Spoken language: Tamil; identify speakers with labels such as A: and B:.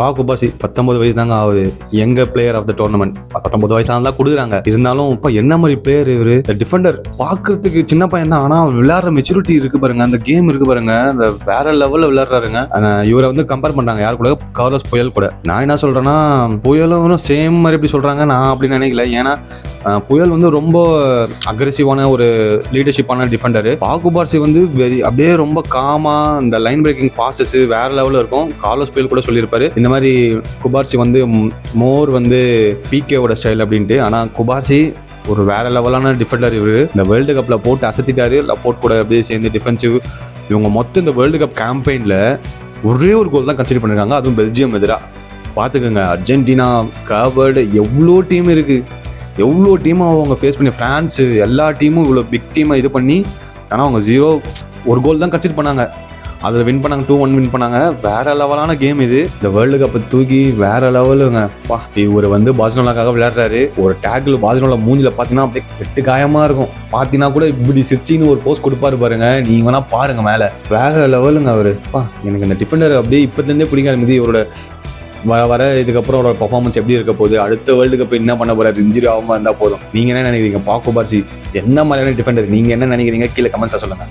A: குபாசி 19 வயசு தாங்க ஆகுது. எங்க பிளேயர் ஆஃப் த டோர்னமெண்ட் 19 வயசானதான் கொடுக்குறாங்க. இருந்தாலும் இப்போ என்ன மாதிரி பிளேயர் இவரு? டிஃபெண்டர் பார்க்கறதுக்கு சின்ன பையன் தான், ஆனா விளையாடுற மெச்சூரிட்டி இருக்கு பாருங்க, அந்த கேம் இருக்கு பாருங்க, அந்த வேற லெவல்ல விளையாடுறாருங்க. இவரை வந்து கம்பேர் பண்றாங்க யார் கூட? கார்லோஸ் புயல் கூட. நான் என்ன சொல்றேன்னா, புயலும் சேம் மாதிரி எப்படி சொல்றாங்க, நான் அப்படி நினைக்கல. ஏன்னா புயல் வந்து ரொம்ப அக்ரெசிவான ஒரு லீடர்ஷிப்பான டிஃபெண்டர். குபாசி வந்து அப்படியே ரொம்ப காமா, இந்த லைன் பிரேக்கிங் பாசஸ் வேற லெவலில் இருக்கும். கார்லோஸ் புயல் கூட சொல்லியிருப்பாரு இந்த மாதிரி குபார்சி வந்து மோர் வந்து பிகேவோட ஸ்டைல் அப்படின்ட்டு. ஆனால் குபார்சி ஒரு வேற லெவலான டிஃபெண்டர். இவர் இந்த வேர்ல்டு கப்பில் போட்டு அசத்திட்டாரு. லப்போர்ட் கூட அப்படியே சேர்ந்து டிஃபென்சிவ். இவங்க மொத்தம் இந்த வேர்ல்டு கப் கேம்பெயினில் ஒரே ஒரு கோல் தான் கன்சிடர் பண்ணியிருக்காங்க, அதுவும் பெல்ஜியம் எதிராக. பார்த்துக்கோங்க, அர்ஜென்டினா, கார்வர்டு, எவ்வளோ டீம் இருக்குது, எவ்வளோ டீமாக அவங்க ஃபேஸ் பண்ணி, ஃப்ரான்ஸு, எல்லா டீமும் இவ்வளோ பிக் டீமாக இது பண்ணி, ஆனால் அவங்க ஒரு கோல் தான் கன்சிடர் பண்ணாங்க. அதில் வின் பண்ணாங்க, 2-1 வின் பண்ணாங்க. வேற லெவலான கேம் இது. இந்த வேர்ல்டு கப்பை தூக்கி வேற லெவலுங்க. இவர் வந்து பார்சிலோனாக்காக விளையாடுறாரு. ஒரு டேக்கில் பார்சிலோனா மூஞ்சில் பார்த்தீங்கன்னா அப்படியே வெட்டு காயமாக இருக்கும். பார்த்தீங்கன்னா கூட இப்படி சிரிச்சின்னு ஒரு போஸ்ட் கொடுப்பாரு பாருங்க, நீங்கள் வேணா பாருங்க மேலே. வேற லெவலுங்க அவர். எனக்கு இந்த டிஃபெண்டர் அப்படியே இப்போதுலேருந்தே பிடிக்க ஆரம்பிது. இவரோட வர இதுக்கப்புறம் ஒரு பர்ஃபார்மன்ஸ் எப்படி இருக்க போகுது, அடுத்த வேர்ல்டு கப் என்ன பண்ண போறாரு, இன்ஜுரி ஆகாமல் இருந்தால் போதும். நீங்கள் என்ன நினைக்கிறீங்க? குபார்சி என்ன மாதிரியான டிஃபெண்டர், நீங்கள் என்ன நினைக்கிறீங்க? கீழே கமெண்ட்ஸாக சொல்லுங்கள்.